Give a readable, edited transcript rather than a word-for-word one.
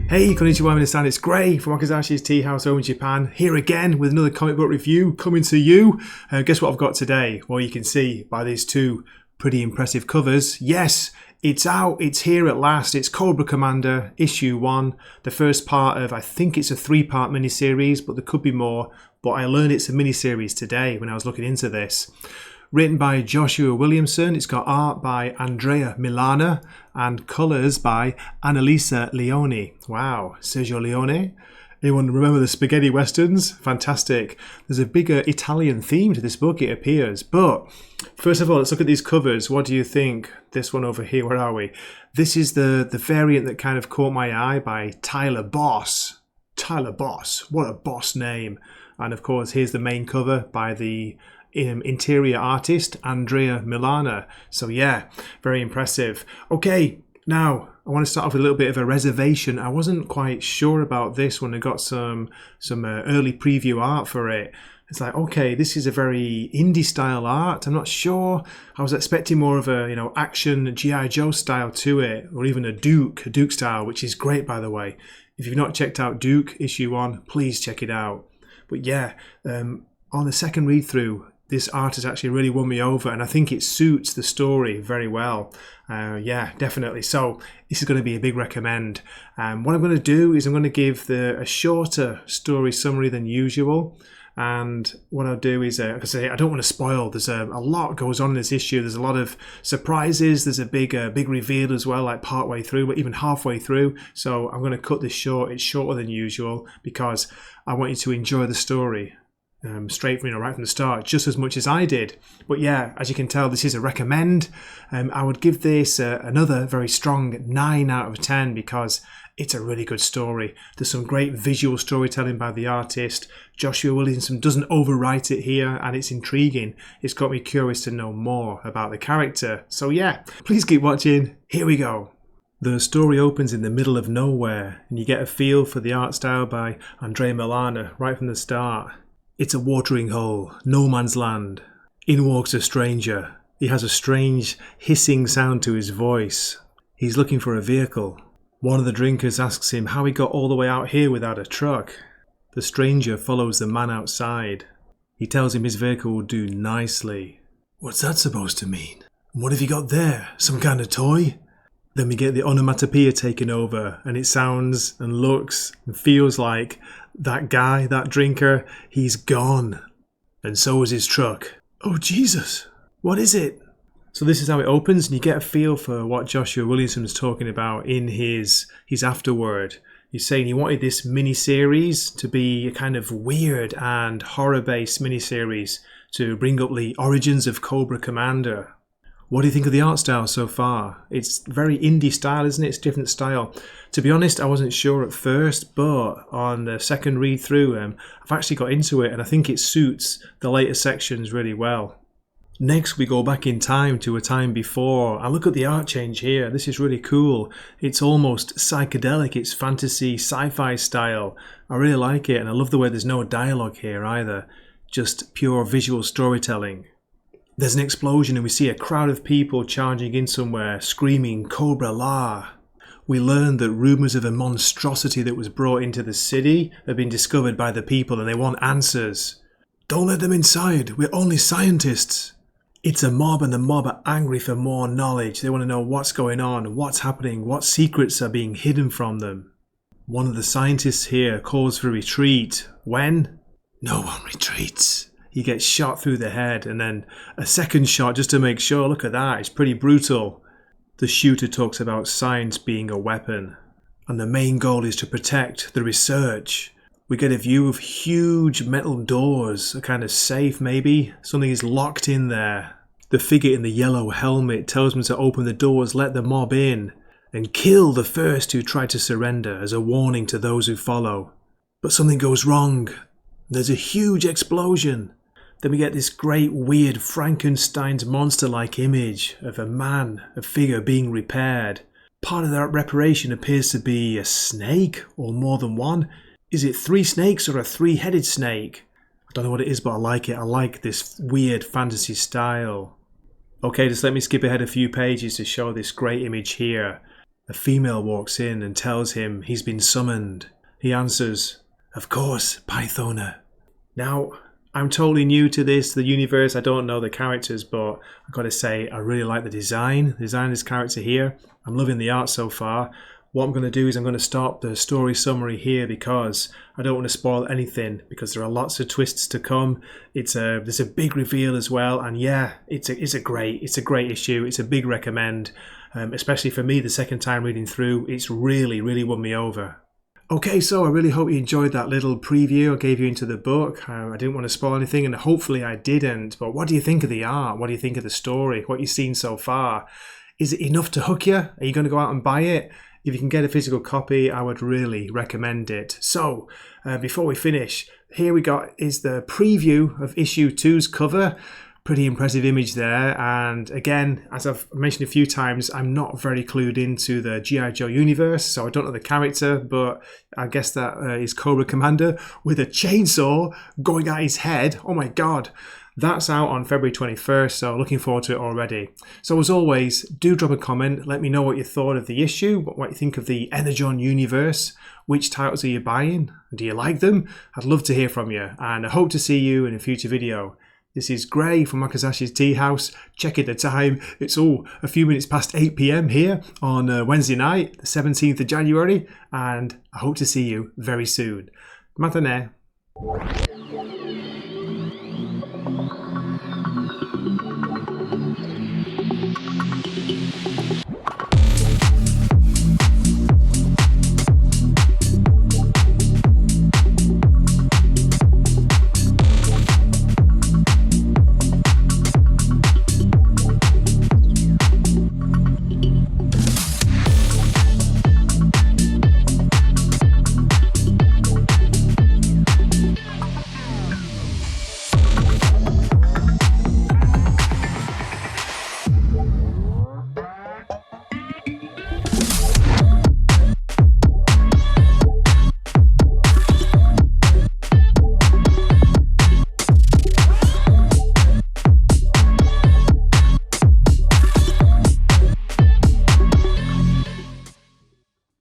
Hey, konnichiwa, minasan, it's Gray from Wakizashi's Teahouse over in Japan, here again with another comic book review coming to you. Guess what I've got today? Well, you can see by these two pretty impressive covers. Yes, it's out, it's here at last. It's Cobra Commander, issue 1, the first part of, I think it's a 3-part miniseries, but there could be more. But I learned it's a miniseries today when I was looking into this. Written by Joshua Williamson, it's got art by Andrea Milana and colours by Annalisa Leone. Wow, Sergio Leone. Anyone remember the spaghetti westerns? Fantastic. There's a bigger Italian theme to this book, it appears. But first of all, let's look at these covers. What do you think? This one over here, where are we? This is the variant that kind of caught my eye by Tyler Boss. Tyler Boss, what a boss name. And of course, here's the main cover by the interior artist Andrea Milana. So yeah, very impressive. Okay, now I want to start off with a little bit of a reservation. I wasn't quite sure about this when I got some early preview art for it. It's like, okay, this is a very indie style art. I'm not sure. I was expecting more of a, action G.I. Joe style to it, or even a Duke style, which is great, by the way. If you've not checked out Duke issue 1, please check it out. But yeah, on the second read through, this art has actually really won me over, and I think it suits the story very well. Yeah, definitely. So this is going to be a big recommend. What I'm going to do is I'm going to give a shorter story summary than usual. And what I'll do is, like I say, I don't want to spoil. There's a lot goes on in this issue. There's a lot of surprises. There's a big reveal as well, like partway through, but even halfway through. So I'm going to cut this short. It's shorter than usual because I want you to enjoy the story. Straight from right from the start, just as much as I did. But yeah, as you can tell, this is a recommend. I would give this another very strong 9 out of 10 because it's a really good story. There's some great visual storytelling by the artist. Joshua Williamson doesn't overwrite it here, and it's intriguing. It's got me curious to know more about the character. So yeah, please keep watching. Here we go. The story opens in the middle of nowhere, and you get a feel for the art style by Andrea Milana right from the start. It's a watering hole, no man's land. In walks a stranger. He has a strange hissing sound to his voice. He's looking for a vehicle. One of the drinkers asks him how he got all the way out here without a truck. The stranger follows the man outside. He tells him his vehicle will do nicely. What's that supposed to mean? What have you got there? Some kind of toy? Then we get the onomatopoeia taken over, and it sounds and looks and feels like that guy, that drinker, he's gone. And so is his truck. Oh Jesus, what is it? So this is how it opens, and you get a feel for what Joshua Williamson's talking about in his afterword. He's saying he wanted this mini-series to be a kind of weird and horror-based mini-series to bring up the origins of Cobra Commander. What do you think of the art style so far? It's very indie style, isn't it? It's different style. To be honest, I wasn't sure at first, but on the second read through, I've actually got into it, and I think it suits the later sections really well. Next, we go back in time to a time before. I look at the art change here. This is really cool. It's almost psychedelic. It's fantasy, sci-fi style. I really like it, and I love the way there's no dialogue here either. Just pure visual storytelling. There's an explosion and we see a crowd of people charging in somewhere, screaming, Cobra La! We learn that rumours of a monstrosity that was brought into the city have been discovered by the people and they want answers. Don't let them inside, we're only scientists. It's a mob and the mob are angry for more knowledge. They want to know what's going on, what's happening, what secrets are being hidden from them. One of the scientists here calls for retreat. When? No one retreats. He gets shot through the head and then a second shot just to make sure. Look at that, it's pretty brutal. The shooter talks about science being a weapon. And the main goal is to protect the research. We get a view of huge metal doors, a kind of safe maybe. Something is locked in there. The figure in the yellow helmet tells them to open the doors, let the mob in, and kill the first who try to surrender as a warning to those who follow. But something goes wrong. There's a huge explosion. Then we get this great weird Frankenstein's monster-like image of a figure being repaired. Part of that reparation appears to be a snake or more than one. Is it 3 snakes or a 3-headed snake? I don't know what it is, but I like it. I like this weird fantasy style. Okay, just let me skip ahead a few pages to show this great image here. A female walks in and tells him he's been summoned. He answers, "Of course, Pythona." Now, I'm totally new to the universe. I don't know the characters, but I've got to say, I really like the design of this character here. I'm loving the art so far. What I'm going to do is I'm going to stop the story summary here because I don't want to spoil anything, because there are lots of twists to come. There's a big reveal as well, and yeah, it's a great issue. It's a big recommend, especially for me the second time reading through. It's really won me over. Okay, so I really hope you enjoyed that little preview I gave you into the book. I didn't want to spoil anything, and hopefully I didn't. But what do you think of the art? What do you think of the story? What you've seen so far? Is it enough to hook you? Are you going to go out and buy it? If you can get a physical copy, I would really recommend it. So, before we finish, here we got is the preview of issue 2's cover. Pretty impressive image there, and again, as I've mentioned a few times, I'm not very clued into the G.I. Joe universe, so I don't know the character, but I guess that is Cobra Commander with a chainsaw going at his head. Oh my god. That's out on February 21st, so looking forward to it already. So as always, do drop a comment, let me know what you thought of the issue, what you think of the Energon universe, which titles are you buying, do you like them? I'd love to hear from you, and I hope to see you in a future video. This is Gray from Wakizashi's Teahouse. Checking the time. It's a few minutes past 8 p.m. here on Wednesday night, the 17th of January. And I hope to see you very soon. Matane.